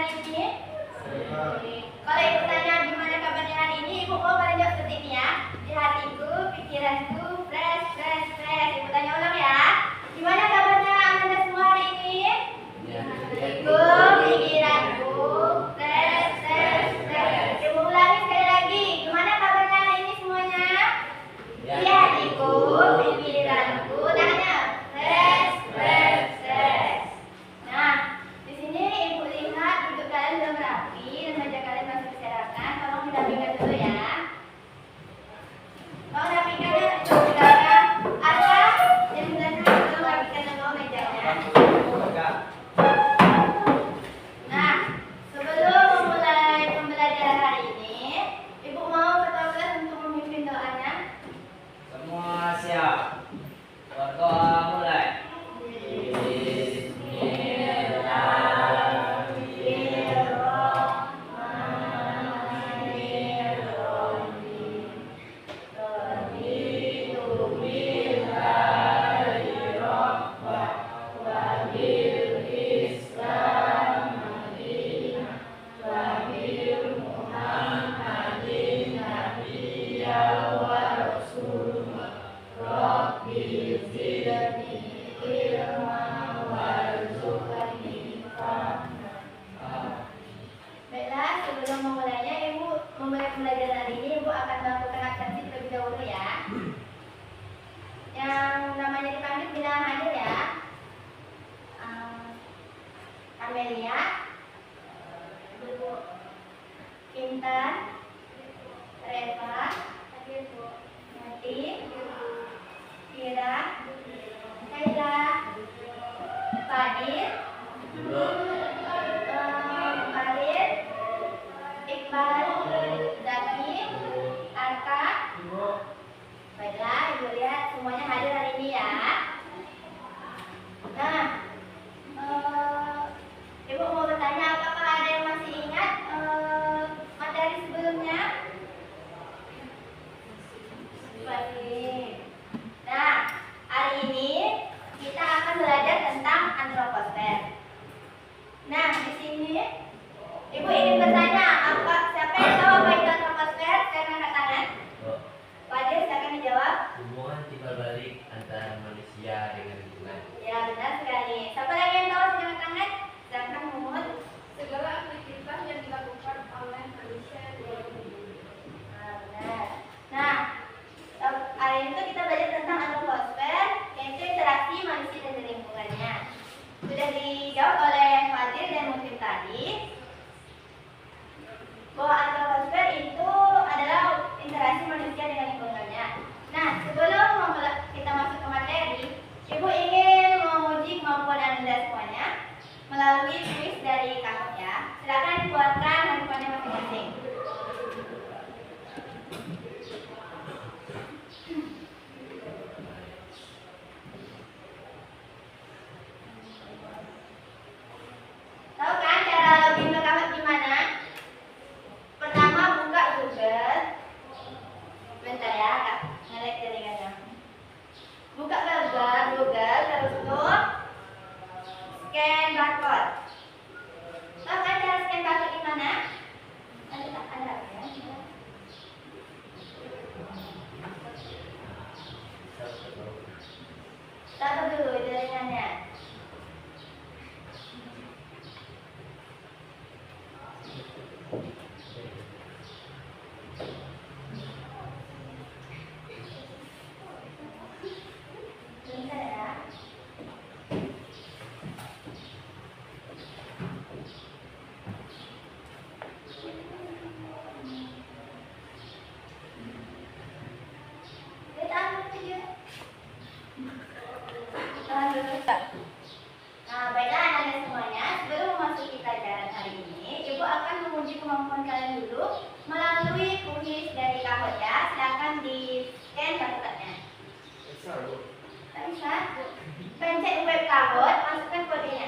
hari ini? Kalau ibu tanya gimana kabarnya hari ini, ibu mau banyak seperti ini ya. Di hatiku, pikiranku, fresh, fresh, fresh. Ibu tanya ulang ya. Gimana kabarnya Anda semua hari ini? Hatiku, pikiranku, fresh, fresh, fresh. Ibu ulangi sekali lagi. Gimana kabarnya hari ini semuanya? Di hatiku, pikiranku, tangannya fresh, fresh, fresh. Nah, di sini ibu lihat duduk kalian sudah rapi dan meja kalian masih berserakan. Tolong dirapikan dulu ya. Tolong rapikan ya, saudara. Ada yang belakang belum rapikan dulu mejanya. Nah, sebelum memulai pembelajaran hari ini, ibu mau ketua kelas untuk memimpin doanya. Semua siap. Berdoa mulai. Baiklah, sebelum memulainya, ibu memulai pembelajaran hari ini, ibu akan melakukan absensi terlebih dahulu ya. Yang namanya dipanggil bila hadir ya. Amelia, Ibu Intan, Reva, Mati, Kira, Kaila, Fadil, Farid, Iqbal, Zaki, Arka. Baiklah, ibu lihat semuanya hadir hari ini ya. Nah, ibu mau bertanya, apakah ada yang masih ingat materi sebelumnya? Masih. Nah, hari ini kita akan belajar tentang antroposfer. Nah, di sini ibu ingin bertanya, siapa yang tahu apa itu antroposfer? Saya angkat tangan. Fadil, silakan dijawab. Hubungan timbal balik antara manusia dengan lingkungan. Ya, benar sekali. Siapa lagi yang tahu? Silakan tangan. Silakan Muhammad. Segala aktivitas yang dilakukan oleh manusia di luar bumi. Benar. Nah, hari ini kita belajar tentang antroposfer, yaitu interaksi manusia dan lingkungannya. Sudah dijawab oleh Fadil dan Muslim tadi bahwa antroposfer itu adalah interaksi manusia dengan lingkungannya. Nah, sebelum kita masuk ke materi, ibu ingin menguji kemampuan Anda semuanya melalui kuis dari Kakak ya. Silakan buatkan handphonenya masing-masing. Tahu kan cara login ke Kakak gimana? Pertama buka Google. Bentar ya, Kak. Ngelek jaringannya. Buka Google terus tuh scan barcode. Tahu kan cara scan barcode gimana? Ada ya. Taruh dulu jaringannya. Bentar ya. Nah, baiklah Anda semuanya, sebelum memasuki pelajaran hari ini, Ibu akan menguji kemampuan kalian dulu melalui kuis dari Kakak ya. Silakan di scan barcode-nya. Bisa? Pencet web Kakak, masukkan kodenya.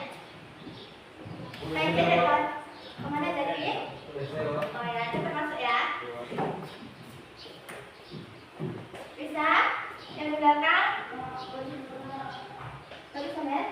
Pencet depan. Kemana tadi? Oh ya, cepat masuk ya. Bisa? Yang di belakang? Tulisan ya?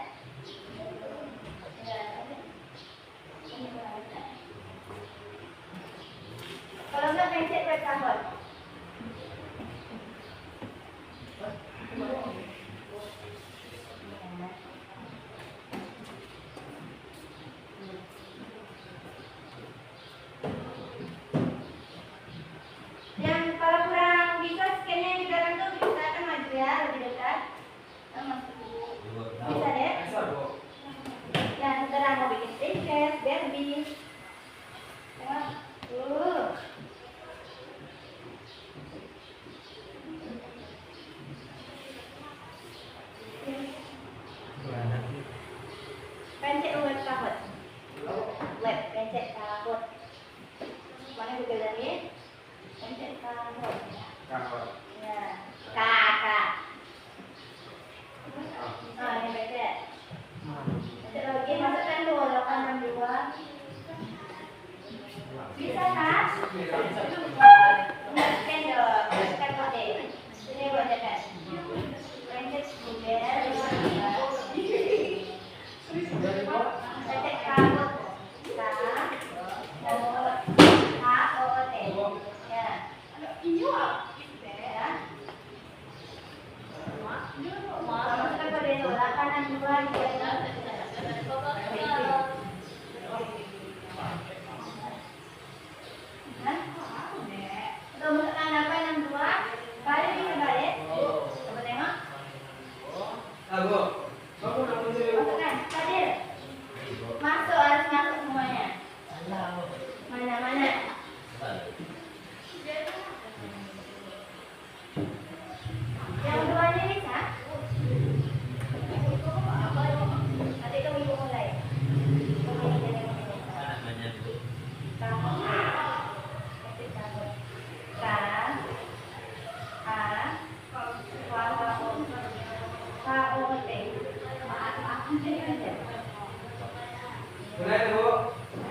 lagi. Tengok. Pencet web takut. Web pencet takut. Mana Google lagi? Pencet takut. Ya. Kakak. Ini pencet. Pencet lagi, masukkan dulu 862. Bisa kan? Masukkan dong. Masukkan kode. Ini buat jajan. Pencet Google. Pencet kabut. H-O-T. Ya. Ya. Masukkan kode itu 862. Tuh, masukkan 862. Balik bisa balik. Coba tengok. Masukkan. Fadil. Masuk, harus masuk semuanya. Mana? Yang duanya bisa? Nanti kamu ibu mulai.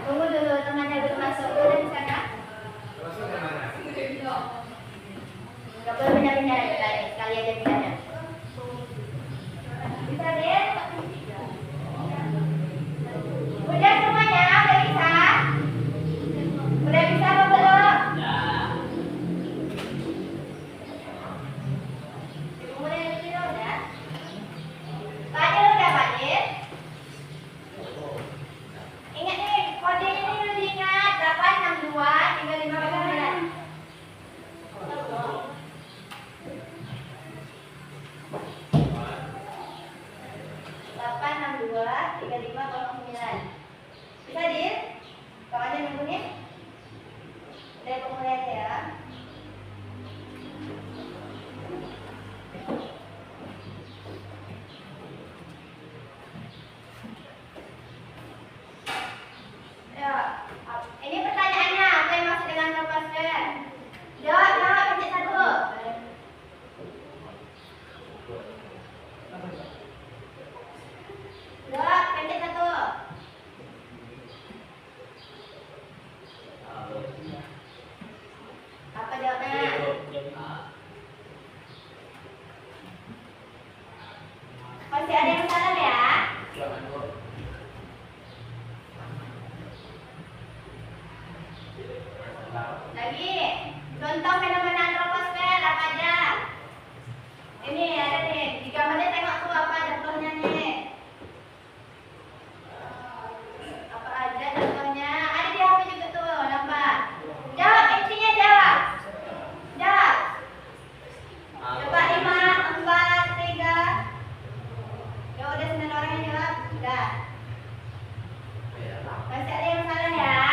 Tunggu dulu, temannya belum masuk. Udah di sana? Gak boleh pindah-pindah sekali aja pindahnya. Bisa deh? Udah semuanya? Udah bisa? Udah bisa apa belum? Ibu mulai dari sini udah? Fadil udah Fadil? Ingat nih, kodenya ini harus diingat 862 3549. Bisa Dir? Kau aja nunggunya? Udah aku mulai aja ya. Ya, ini pertanyaannya, apa yang masuk dengan proposer? Jawab, pencet satu. Jawab, pencet satu. Apa jawabnya? Masih ada yang salah ya? Lagi, contoh fenomena troposfer apa aja? Ini ada nih, di gambarnya tengok tuh apa contohnya nih. Apa aja contohnya? Ada di HP juga tuh, nampak. Jawab, intinya jawab. Jawab. Coba 5, 4, 3. Ya udah 9 orang yang jawab. Udah. Masih ada yang salah ya?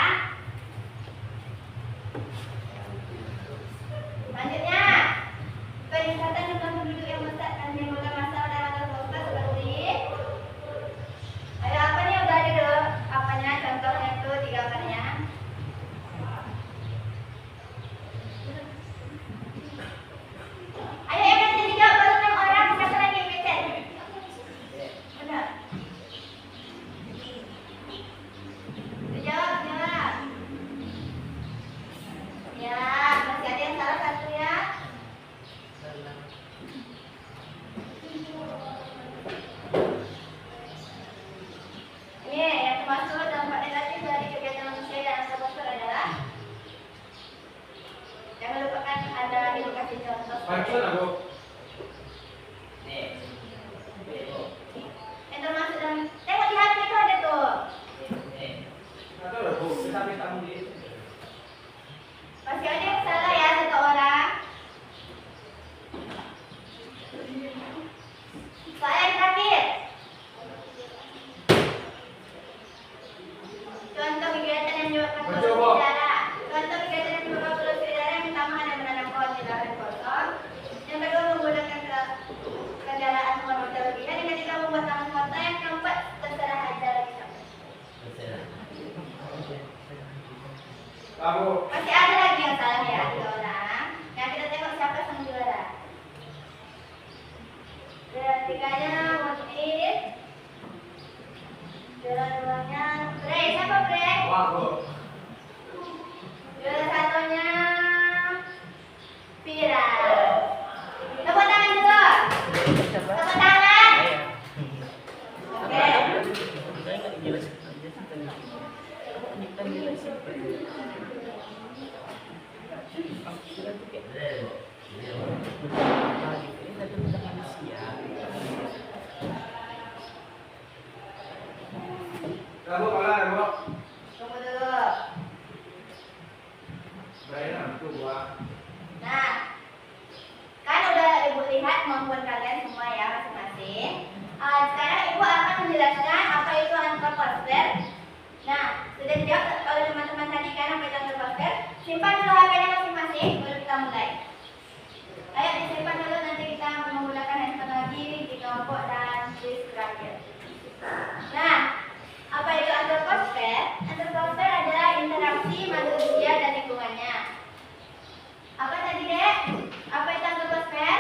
Selanjutnya, peningkatan jumlah penduduk yang besar dan menimbulkan masalah dalam sosial seperti ada apa nih? Udah ada dulu apanya, contohnya tuh di gambarnya. Ayo yang nanti dijawab baru 6 orang, siapa lagi yang pencet? Benar. Jawab. Ya, masih ada yang salah satu ya. Ini yang termasuk dampak negatif dari kegiatan manusia dan troposfer adalah jangan lupakan ada edukasi contoh. Yang termasuk dalam tengok di hati itu ada tuh. Masih ada yang salah ya, satu orang. Soal yang terakhir. Contoh menyebabkan polusi udara. Contoh kegiatan yang menyebabkan polusi udara yang pertama ada menanam pohon di lahan kosong. Yang kedua menggunakan kendaraan motor berlebihan. Yang ketiga membuat taman kota. Yang keempat terserah aja lagi. Terserah. Masih ada lagi yang salah ya, 3 orang. Nah kita tengok siapa sang juara. Juara 3-nya Motif. Juara 2-nya Bre. Siapa Bre? Juara 1-nya Vira. Tepuk tangan dulu. Tepuk tangan. Oke. Tunggu dulu. Nah, kan udah Ibu lihat kemampuan kalian semua ya masing-masing. Sekarang Ibu akan menjelaskan apa itu antroposfer. Nah, sudah dijawab oleh teman-teman tadi kan apa itu antroposfer. Simpan dulu HP-nya masing-masing, baru kita mulai. Ayo disimpan dulu, nanti kita menggunakan handphone lagi di kelompok dan list terakhir. Nah, apa itu antroposfer? Antroposfer adalah interaksi manusia dan lingkungannya. Apa tadi Dek? Apa itu antroposfer?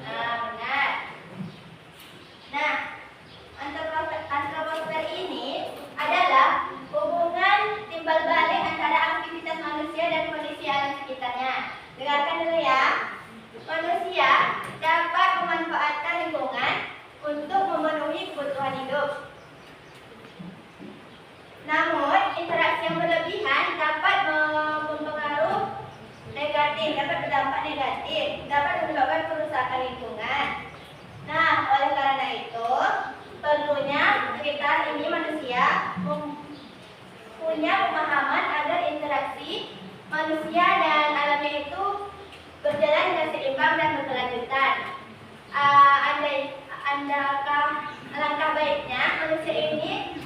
Benar. Nah, antroposfer ini adalah hubungan timbal balik antara aktivitas manusia dan kondisi alam sekitarnya. Dengarkan dulu ya. Manusia dapat memanfaatkan lingkungan untuk memenuhi kebutuhan hidup. Namun, interaksi yang berlebihan dapat mempengaruhi negatif, dapat berdampak negatif, dapat menyebabkan kerusakan lingkungan. Nah, oleh karena itu, perlunya kita ini manusia punya pemahaman agar interaksi manusia dan alamnya itu berjalan dengan seimbang dan berkelanjutan. Alangkah baiknya manusia ini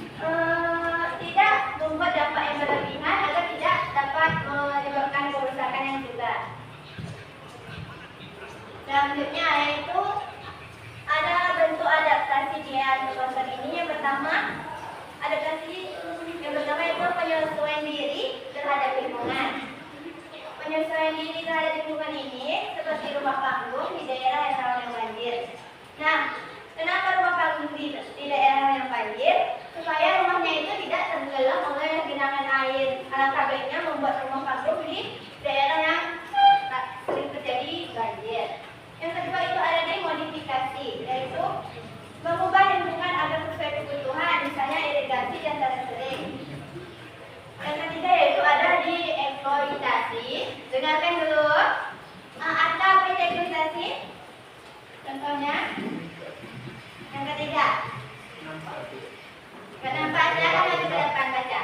tidak membuat dampak yang berlebihan agar tidak dapat menyebabkan kerusakan yang juga. Selanjutnya yaitu ada bentuk adaptasi di antroposfer ini. Yang pertama, adaptasi yang pertama itu penyesuaian diri terhadap lingkungan. Penyesuaian diri terhadap lingkungan ini seperti rumah panggung di daerah yang rawan banjir. Nah, kenapa rumah panggung di daerah yang banjir? Supaya rumahnya itu tidak tenggelam oleh genangan air. Alangkah baiknya membuat rumah panggung di daerah yang sering terjadi banjir. Yang kedua itu ada demodifikasi, yaitu mengubah lingkungan agar sesuai kebutuhan, misalnya irigasi dan tata sering. Yang ketiga yaitu ada di eksploitasi. Dengarkan dulu. Ada apa itu eksploitasi? Contohnya. Yang ketiga. Gak nampak, silahkan maju ke depan baca.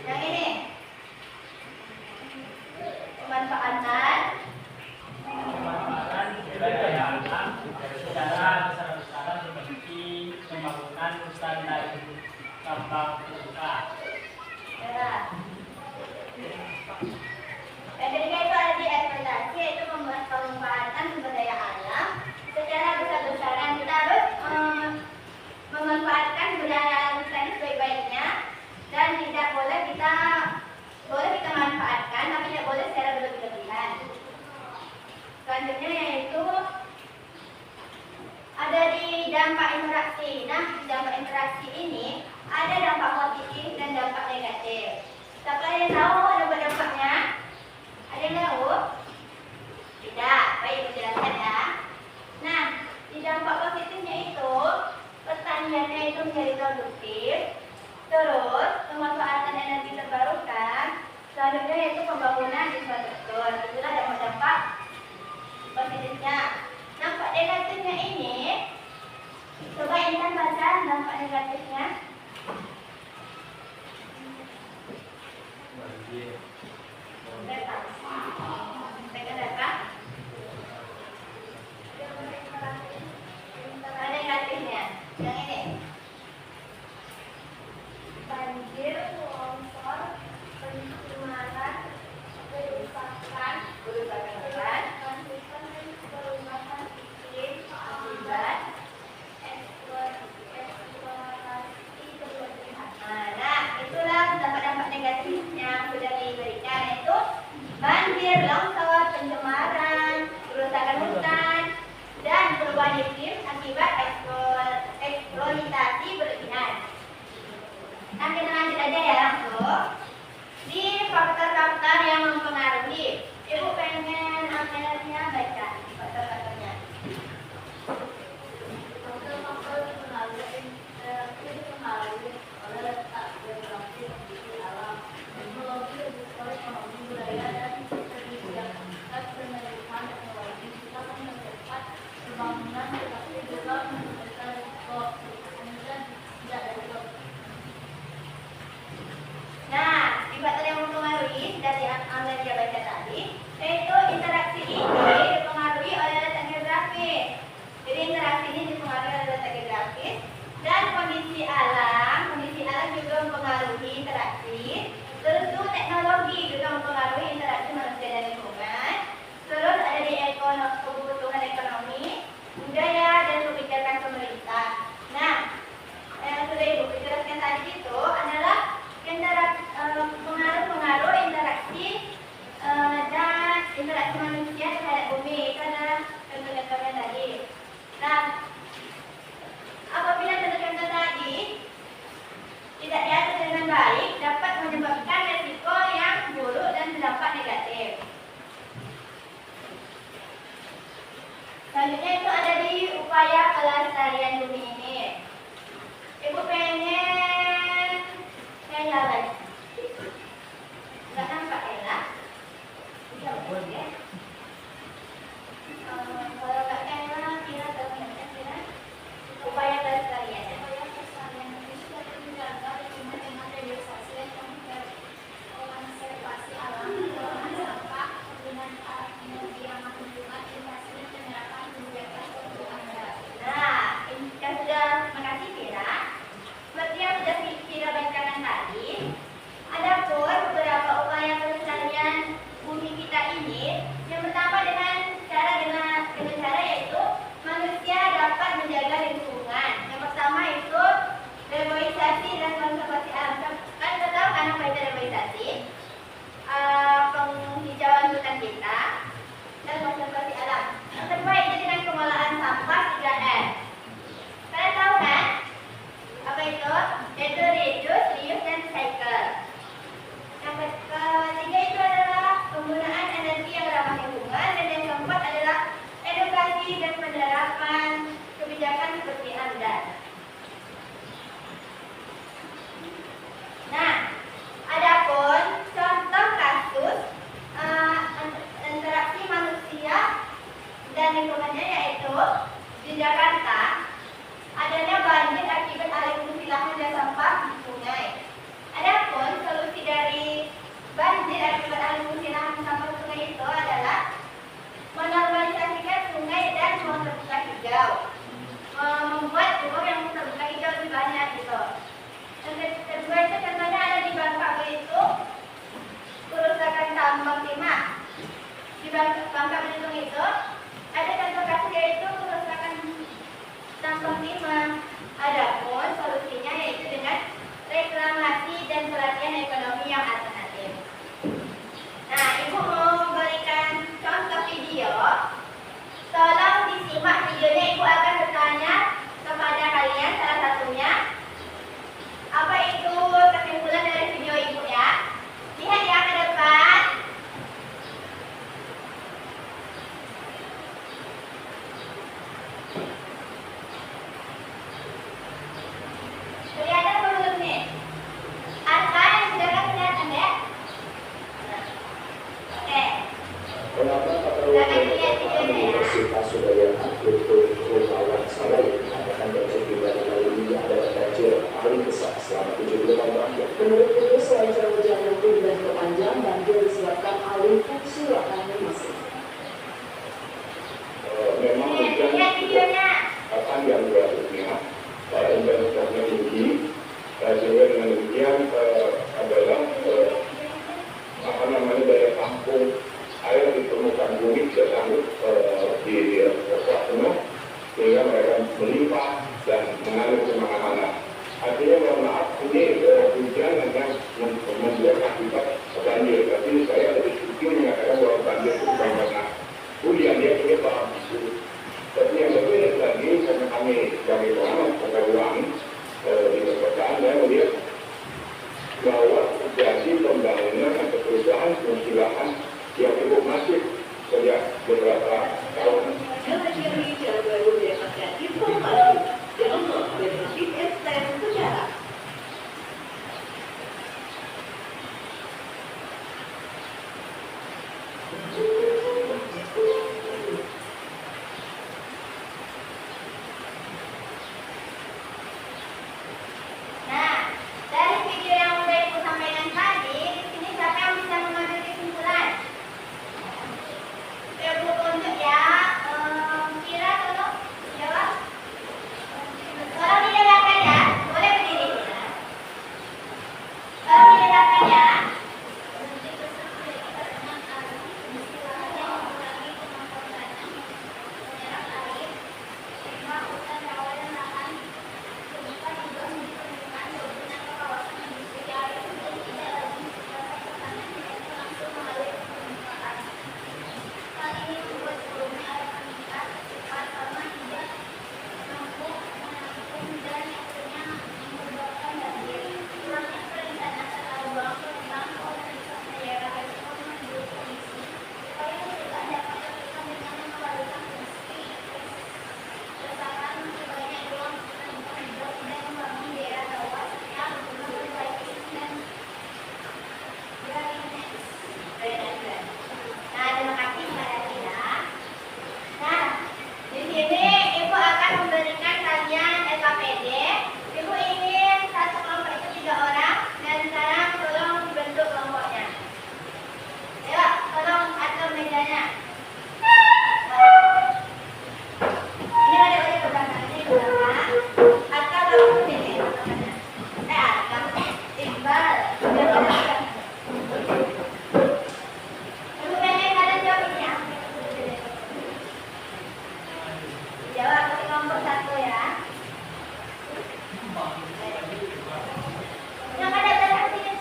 Yang ini. Pemanfaatan secara besar-besaran seperti pembangunan hutan dan tambang terbuka. Yang ketiga itu ada di eksploitasi, yaitu membuat pemanfaatan sumber daya alam secara besar-besaran. Kita harus memanfaatkan sumber daya alam kita ini sebaik-baiknya dan tidak boleh kita manfaatkan, tapi tidak boleh secara berlebihan. Selanjutnya yaitu ada di dampak interaksi. Nah, di dampak interaksi ini ada dampak positif dan dampak negatif. Siapa yang tahu ada dampaknya? Ada yang tahu? banjir, longsor, pencemaran, kerusakan hutan, perubahan iklim akibat eksplorasi berlebihan. Nah, itulah dampak-dampak negatif yang sudah diberikan, yaitu banjir, longsor, pencemaran, kerusakan hutan, dan perubahan iklim akibat eksploitasi berlebihan. Nah, kita lanjut aja ya langsung. Di faktor-faktor yang mempengaruhi, Ibu pengen Amelia baca faktor-faktornya. Faktor-faktor pengaruh interaksi dipengaruhi oleh letak geografi, kondisi alam, teknologi, ekonomi, budaya, dan kebijakan penerimaan teknologi bisa mempercepat pembangunan, tetapi juga memberikan risiko kemudian tidak ada. Nah, di faktor yang mempengaruhi dari Amelia baca tadi, yaitu interaksi ini dipengaruhi oleh letak geografis. Jadi interaksi ini dipengaruhi oleh letak geografis dan kondisi alam. Kondisi alam juga mempengaruhi interaksi. Terus tuh teknologi juga mempengaruhi interaksi manusia dan lingkungan. Terus ada di kebutuhan ekonomi, budaya, dan kebijakan pemerintah. Nah, yang sudah Ibu jelaskan tadi itu adalah pengaruh interaksi dan interaksi manusia terhadap bumi. Itu adalah contoh-contohnya tadi. Nah, apabila contoh-contoh tadi tidak diatur dengan baik, dapat menyebabkan resiko yang buruk dan berdampak negatif. Selanjutnya itu ada di upaya pelestarian bumi ini. Ibu pengen saya lagi. Nggak nampak ya? Bisa ya? Kalau nggak Kayla, kira kira upaya pelestarian. Upaya pelestarian ini sudah terjaga dengan materialisasi dan konservasi alam, pengelolaan sampah, penggunaan energi ramah lingkungan, inovasi dan penerapan kebijakan kebutuhan darat. Nah, yang sudah makasih Kira. Seperti yang sudah Kira bacakan tadi, ada pun beberapa upaya pelestarian bumi kita ini. Yang pertama dengan cara yaitu manusia dapat menjaga lingkungan. Yang pertama itu reboisasi dan konservasi alam. Kan kita tahu kan apa itu reboisasi? Penghijauan hutan kita dan konservasi alam. Yang kedua itu dengan pengolahan sampah 3R. Kalian tahu kan? Apa itu? Yaitu reduce, reuse, dan recycle. Yang ketiga itu adalah penggunaan energi yang ramah lingkungan, dan yang keempat adalah edukasi dan penerapan kebijakan seperti AMDAL. Nah, adapun contoh kasus interaksi manusia dan lingkungannya yaitu di Jakarta adanya banjir akibat alih fungsi lahan dan sampah di sungai. Adapun solusi dari banjir akibat alih fungsi lahan dan sampah di sungai itu adalah menormalisasikan sungai dan ruang terbuka hijau, membuat ruang yang terbuka hijau lebih banyak gitu. Dan kedua itu contohnya ada di Bangka Belitung, kerusakan tambang timah. Di Bangka Belitung itu ada contoh kasus yaitu kerusakan tambang timah. Adapun solusinya yaitu dengan reklamasi dan pelatihan ekonomi yang alternatif. Nah, Ibu mau memberikan contoh video. Tolong disimak videonya. Ibu akan bertanya kepada kalian salah satunya. Apa itu kesimpulan dari video Ibu ya? Lihat ya ke depan. Kelihatan belum nih? Arka yang sudah kan kelihatan ya? Oke. Kenapa Silakan dilihat videonya ya. Universitas Udayana Dr. Rumawan Saleh mengatakan bahwa kali ini adalah banjir paling besar selama 78 tahun. Menurut itu, selain curah hujan yang tinggi dan berpanjang, banjir disebabkan alih fungsi lahan mesin. Memang Lihat videonya. panjang berarti dan hujannya tinggi, sehingga dengan demikian ya. Nah, terima kasih Mbak Adina. Nah, di sini Ibu akan memberikan kalian SKPD. Ibu ingin satu kelompok itu 3 orang dan sekarang tolong bentuk kelompoknya. Ayo, tolong atur mejanya. Ini adik-adik ke belakang, ini ke belakang. Atau langsung sini. Akan Iqbal. Biar ada belakang. Ibu pengen kalian jawab ini ya. Jawab ke kelompok 1 ya. Yang ada belakang sini.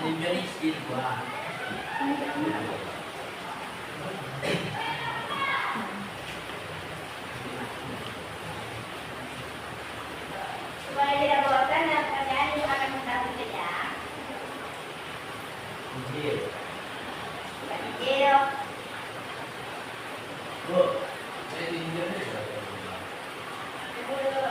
Jadi miskin gua. Supaya tidak bosan dan pertanyaan ini akan mendapat ya. Injil. Kecil. Bu, saya di Indonesia. Ibu dulu.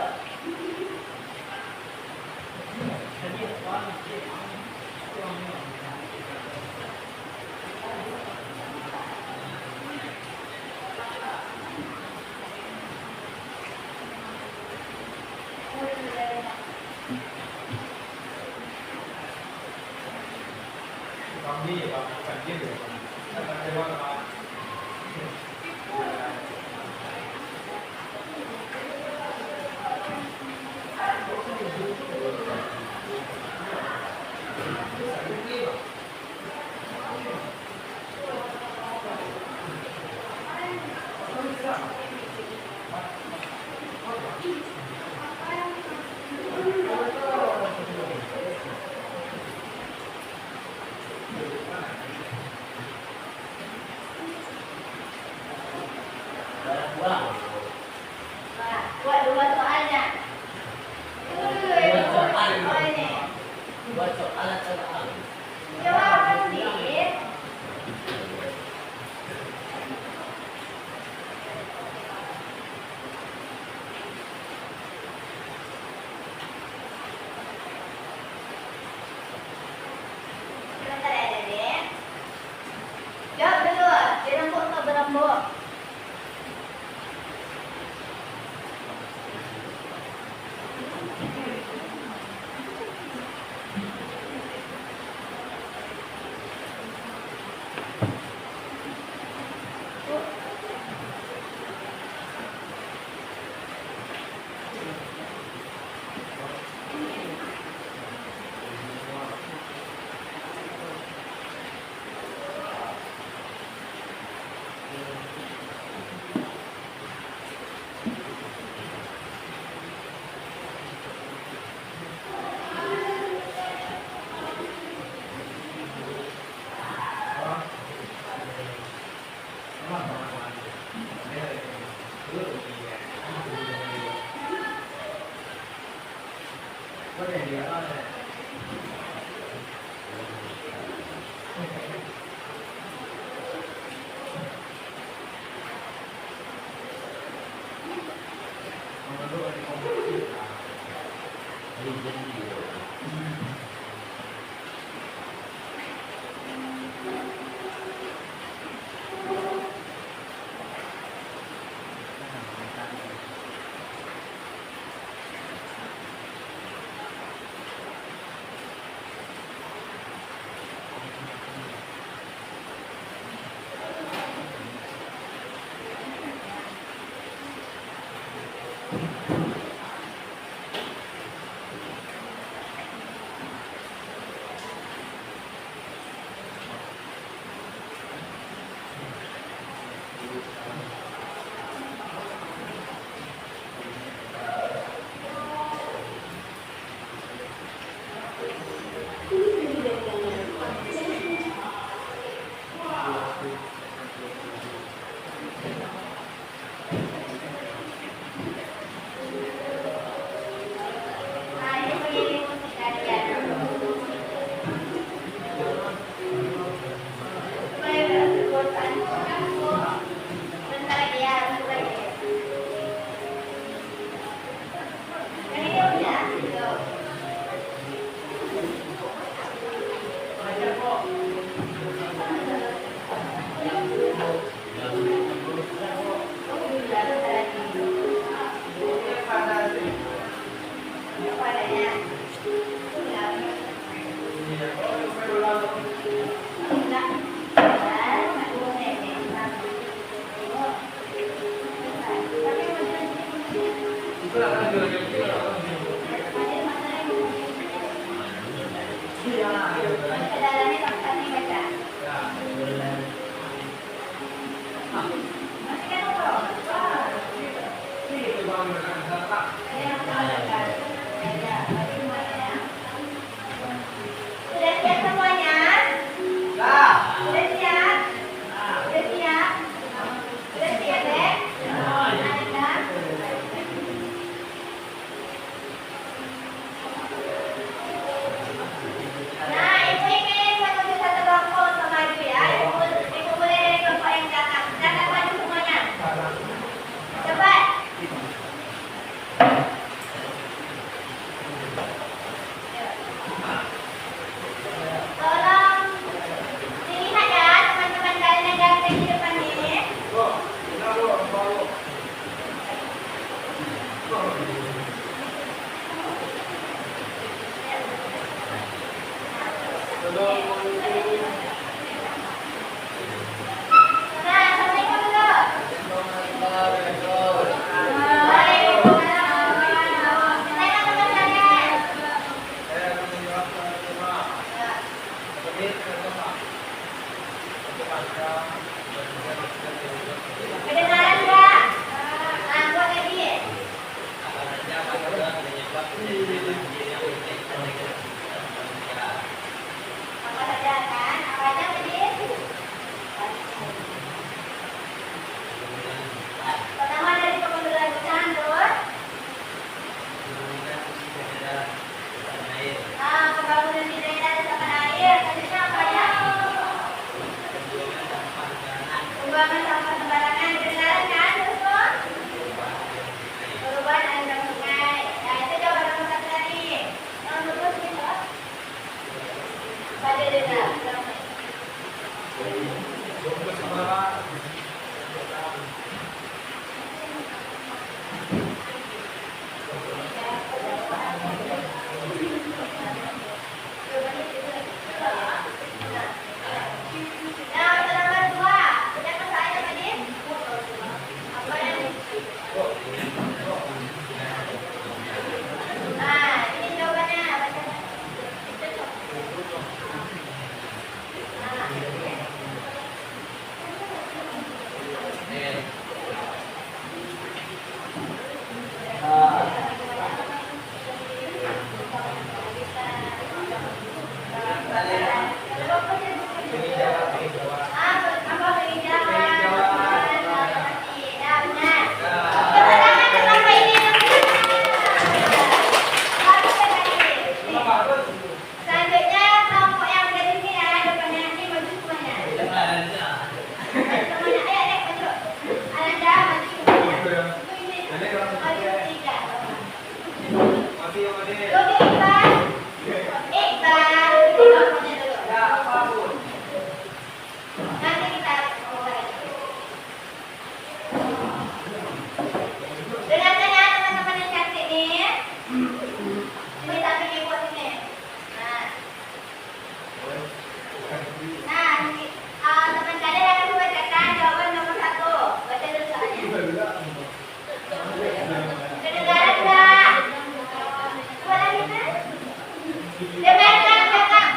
Wow. Nah, dua soalnya. Oh ini. Buat soal. Jawaban sih. Sebentar ya, Dede. Jawab dulu, dirembuk atau berembuk? Sudah siap semuanya? Nah, assalamualaikum dulu. Kedengaran nggak? Nah, buat lagi. Apa saja kan? Apa aja tadi? Pertama dari kemunduran hutan terus. Pembangunan di daerah resapan air. Selanjutnya apa ya? Pembuangan sampah sembarangan. Kedengaran kan? Terus? Perubahan aliran sungai. Nah, itu jawaban nomor 1 tadi. Yang nomor 2 gitu. Pada dengar. Nah, untuk nomor 2. Sudah selesai ya tadi? Apa yang Nah, ini jawabannya. Baca. Selanjutnya kelompok yang udah di sini ya, depannya nanti maju semuanya. Semuanya, ayo maju. Ananda maju semuanya. Maju tiga. Dodi Iqbal. Iqbal. Kelompoknya dulu. Nanti kita ngomong lagi. Dengarkan ya teman-teman yang cantik nih. Ini tapi ibu sini. Nah, teman kalian akan membacakan jawaban nomor 1. Baca dulu soalnya. Kedengaran nggak? Coba lagi kan? Dengarkan kakak.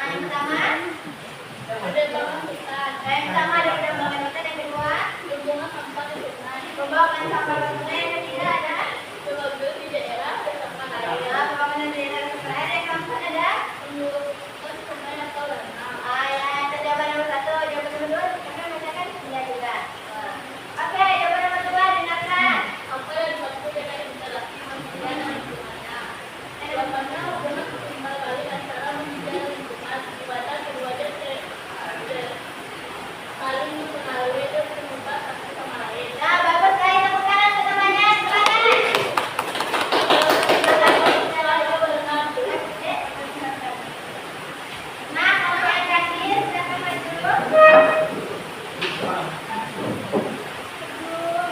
Yang pertama. Yang pertama ada penambangan hutan. Yang kedua. Pembuangan sampah ke sungai. Yang ketiga ada. Pembangunan di daerah resapan air. Yang keempat ada. Ya, itu jawaban nomor 1. Jawaban nomor 2 kakak bacakan ya juga. Oke, jawaban nomor 2 dengarkan. Apa yang dimaksud dengan instalasi manusia dan lingkungannya? Jawabannya hubungan optimal kali antara manusia dan lingkungan di mana keduanya saling mempengaruhi dan mengubah satu sama lain. Nah, bagus sekali tepuk tangan untuk temannya. Silakan. Nah, kalau yang terakhir silakan maju.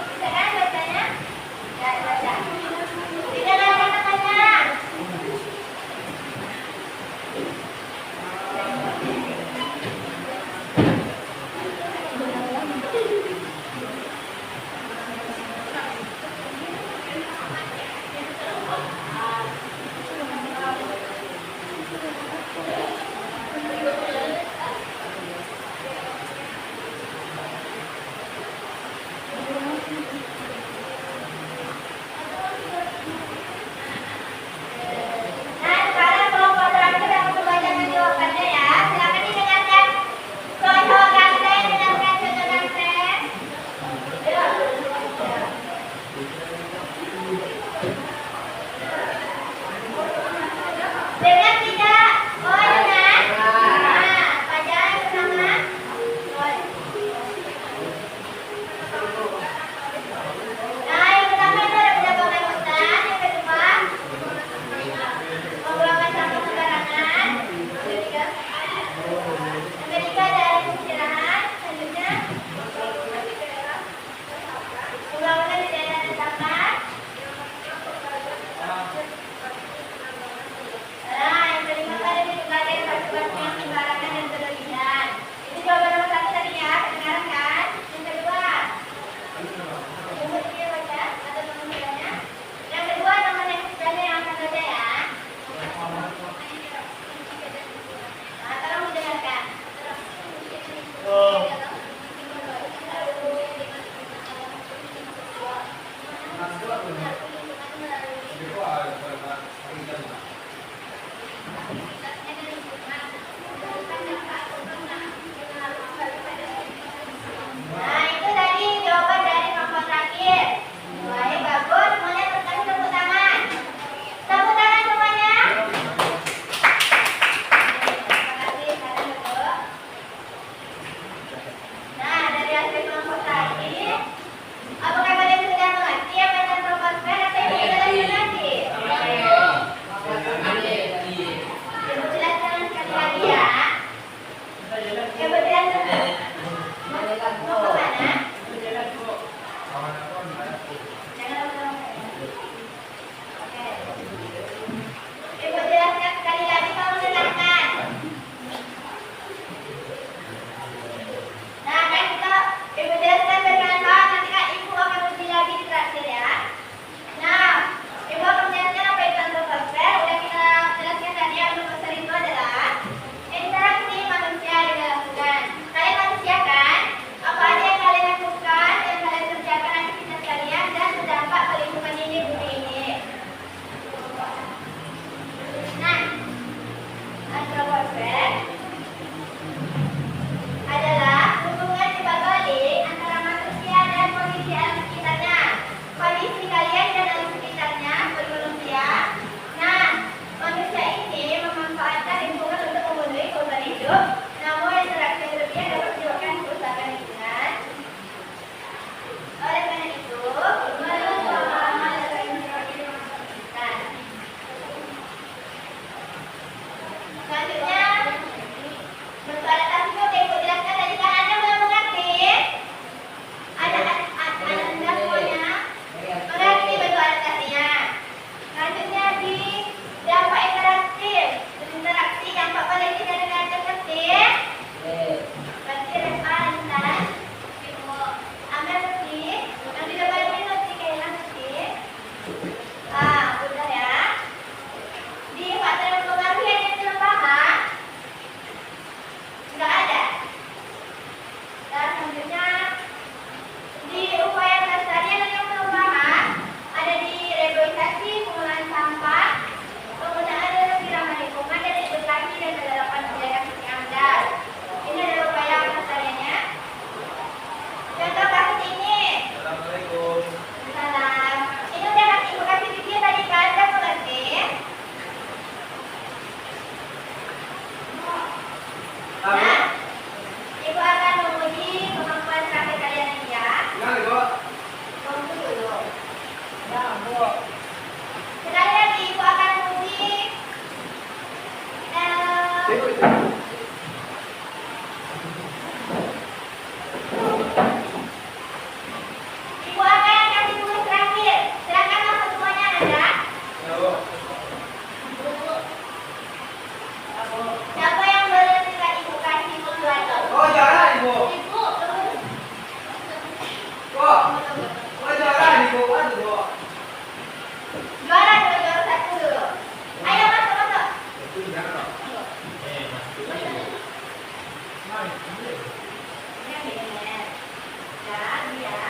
Bisa kan bacanya? Ya, baca. Tidak ada kata-kata. Nah, sekarang kelompok terakhir yang membacakan jawabannya ya. Silakan didengarkan. Contoh ganteng, dengarkan contoh ganteng. Dengar tidak? Oh, dengar. Nah, baca yang pertama. Nah, yang pertama itu ada penambangan hutan. Yang kedua, pembuangan sampah sembarangan. Yang ketiga ada air pencerahan. Selanjutnya pembangunan di daerah resapan. Nah, itu tadi jawaban dari kelompok terakhir. Baik, bagus. Semuanya terkasih tepuk tangan. Tepuk tangan semuanya. Terima kasih. Sekarang duduk. Nah, dari hasil kelompok tadi, apakah kalian sudah mengerti apa yang troposfer atau ibu kita lanjut lagi? Ibu jelaskan sekali lagi ya. Ibu jelaskan. Mau kemana? Jangan lupa. Oke. Ibu jelaskan sekali lagi, kamu dengarkan. Nah, kan kita ibu jelaskan berkali-kali, nanti kan ibu akan uji lagi di terakhir ya. Nah, ibu akan menjelaskan apa itu troposfer. Udah kita jelaskan tadi, troposfer itu adalah interaksi manusia dengan lingkungan. Kalian manusia kan? Apa aja yang kalian lakukan, yang kalian kerjakan aktivitas kalian dan berdampak ke lingkungan ini, bumi ini. Nah, troposfer adalah hubungan tiba-balik antara manusia dan kondisi alam sekitarnya. Kondisi kalian dan alam sekitarnya sebagai manusia. Nah, manusia ini memanfaatkan lingkungan untuk memenuhi kebutuhan hidup. Namun interaksi yang berlebihan dapat menyebabkan kerusakan lingkungan. Oleh karena itu, selanjutnya bentuk adaptasi itu ibu jelaskan tadi kan Anda belum mengerti. Anda semuanya mengerti bentuk adaptasinya. Selanjutnya di dampak interaksi dampak paling tidak dengan seperti berarti rentan ibu ambil ngerti nanti dapat ngerti kayaknya ngerti. Udah ya. Di faktor yang mempengaruhi yang belum paham nggak ada. Dan selanjutnya di upaya pelestarian yang belum paham ada di reboisasi, pengolahan sampah, penggunaan energi ramah lingkungan dan edukasi dan penerapan kebijakan fisik amdal. Ini adalah upaya pelestariannya. Contoh kasus ini. Assalamualaikum. Salam. Ini udah ibu kasih video tadi kan, udah mengerti? Nah, ibu akan menguji kemampuan terakhir kalian ini ya. Tunggu dulu. Sekali lagi ibu akan menguji ibu akan kasih tugas terakhir. Silakan masuk semuanya Anda. Siapa yang boleh minta ibu kasih tugas? Oh, jangan ibu. Ibu, tunggu. Kok? Tunggu. Oh, jangan ibu. Aduh. Juara dulu, juara satu dulu. Ayo masuk, masuk. Ini yang benar. Ya, dia.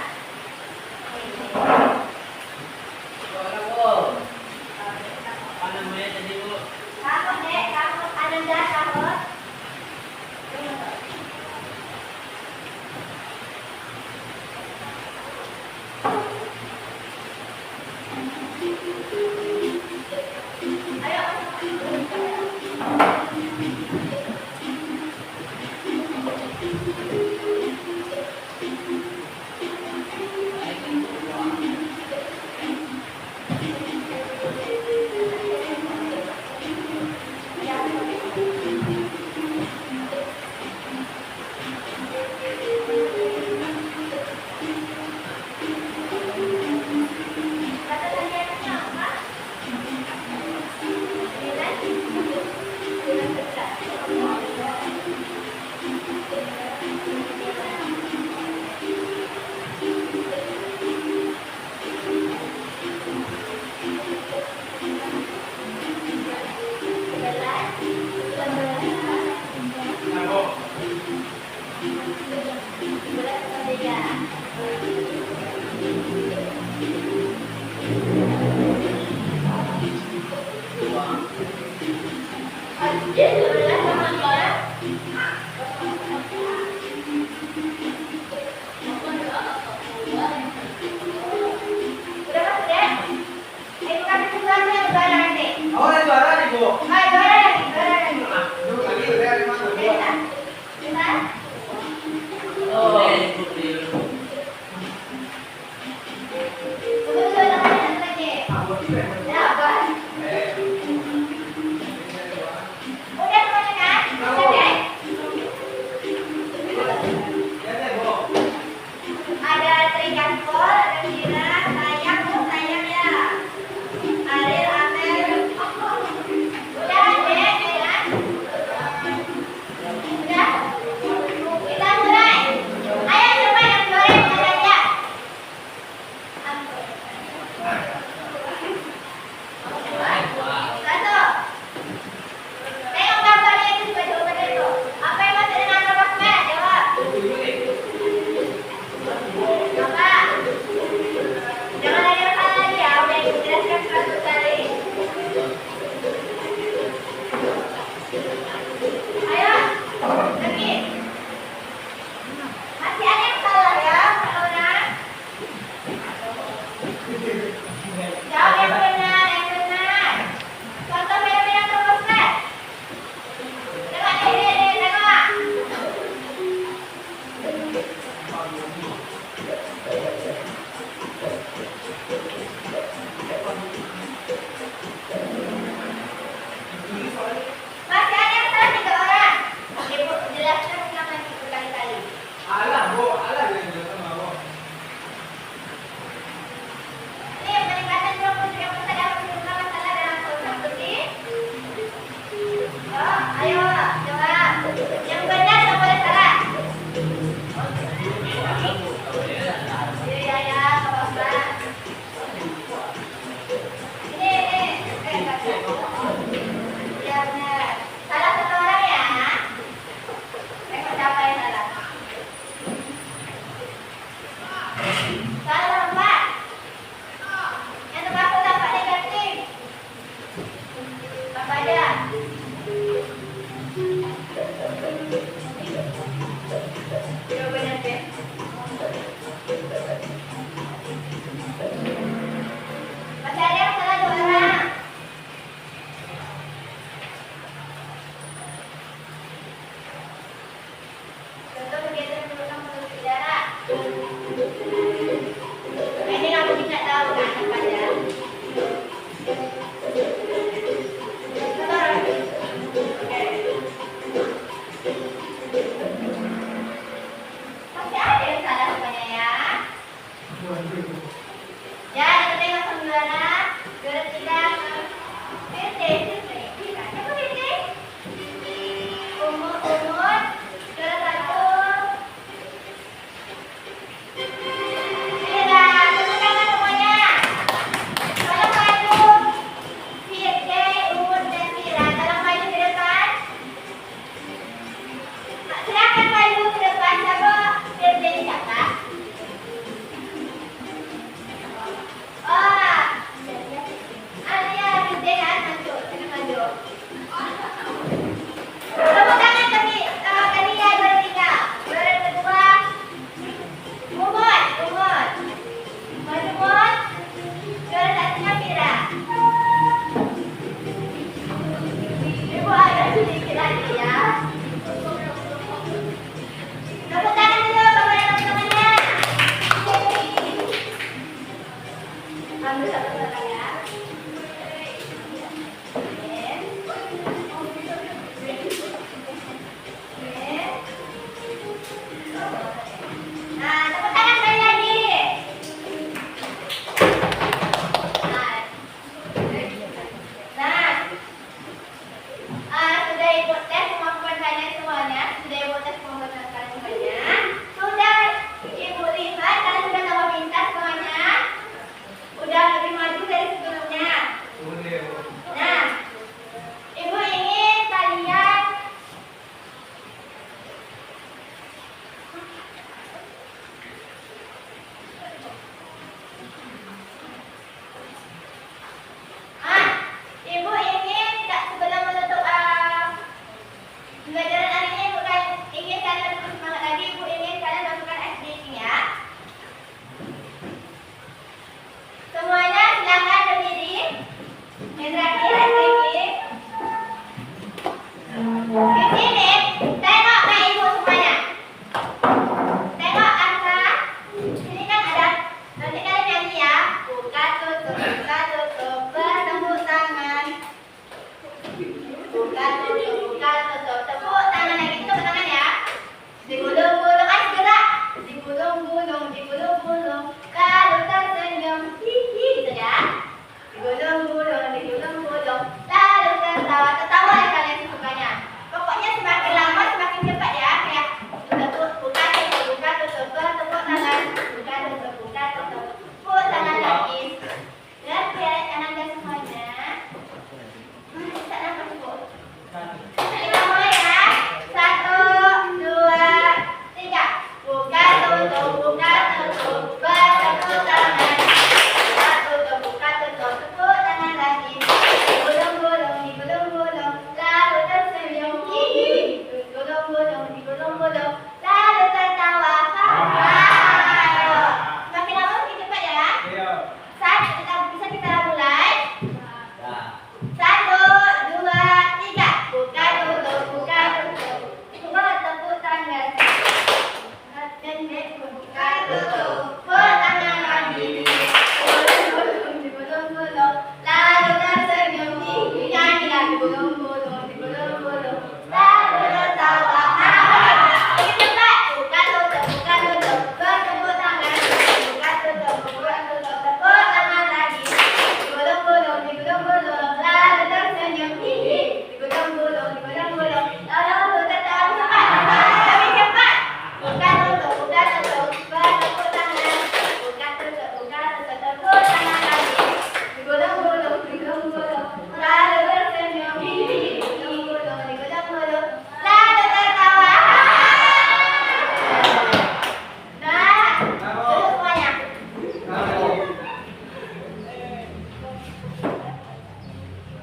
Ini. Apa namanya tadi bu? Kamu deh, kamu Ananda, kamu. Ayo. Udah masuk ya? Ibu kasih tugasnya juara nanti. Oh, ada juara nih, Bu. Ah, juara lagi, juara lagi. Dulu lagi udah lima Bisa? dua. Bisa? Oh, ikut di Tunggu dulu, tangannya satu lagi. Ya, apa? Udah semuanya kan? Udah deh. Ya deh, Bu. Ada Trikaspol, ada Mira, sayang, sayang ya. Ariel, Amel. Udah deh, ya. Udah. Kita mulai. Ayo coba yang juara yang ada ya. Satu. Tengok gambarnya itu juga jawabannya itu. Apa yang masuk dengan robot merah? Jawab. Apa? Jangan ada yang salah lagi ya. Udah dijelaskan 100 kali. Ayo. Lagi. Masih ada yang salah ya, orang. Jawab yang benar, yang benar. Contoh beda-beda robot merah. Tengok deh, tengok. Masih ada yang salah 3 orang. Ibu jelaskan ulang lagi berkali-kali. Alah, Bu. Alah, dia juga sama, Bu. Ini peningkatan 20 yang terdapat sejumlah masalah dalam program studi. Ayo, jawab. Yang benar tak boleh salah. Iya, ya, apa-apa. Ini. Ya benar. Salah satu orang ya. Tengok siapa yang salah. Salah empat. Yang termasuk dampak negatif. Apa aja? Jawabannya apa? Masih ada yang salah 2 orang. Contoh kegiatan program polusi udara. Ini kamu tidak tahu kan apa aja? Contoh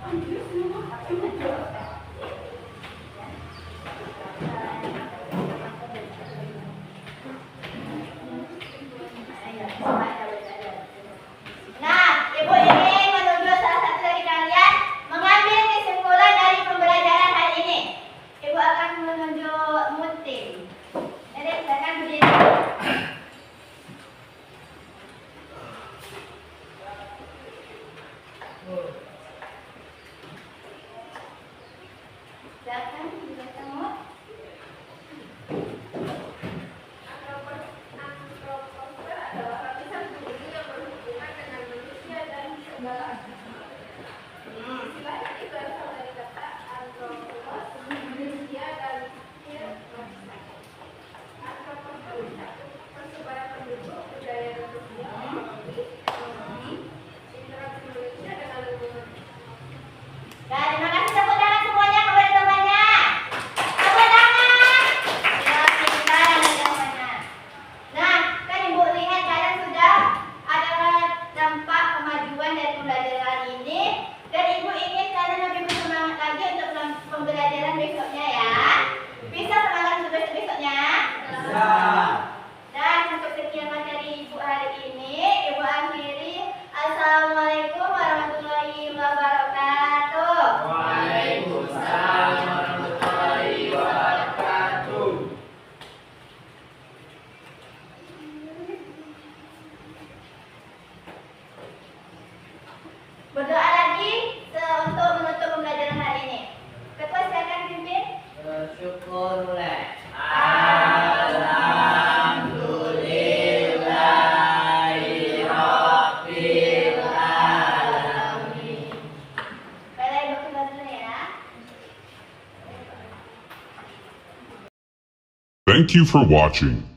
Nah, Ibu ingin menunjuk salah satu dari kalian mengambil kesimpulan dari pembelajaran hari ini. Ibu akan menunjuk Muti. Jadi, silakan berdiri. Silakan, kamu. Antroposfer adalah lapisan bumi yang berhubungan dengan manusia dan segala aktivitas. Istilah ini berasal dari kata antropos, manusia, dan posfer, manusia. Antropos mencakup persebaran penduduk, budaya dan sosial, ekonomi, interaksi manusia dengan lingkungan. Dan terima kasih, tepuk tangan semuanya kepada temannya. Tepuk tangan. Ya, pintar ada temannya. Nah, kan Ibu lihat kalian sudah ada dampak kemajuan dari pembelajaran ini. Dan Ibu ingin kalian lebih bersemangat lagi untuk pembelajaran besoknya ya. Bisa semangat untuk besok-besoknya? Ya. Dan untuk sekian materi Ibu hari ini, Ibu akhiri. Assalamualaikum warahmatullahi wabarakatuh. Waalaikumsalam warahmatullahi wabarakatuh. Berdoa lagi untuk menutup pembelajaran hari ini. Ketua silakan pimpin. Bersyukurlah. Alhamdulillahirobbilalamin. Baiklah, Ibu keluar dulu ya. Thank you for watching.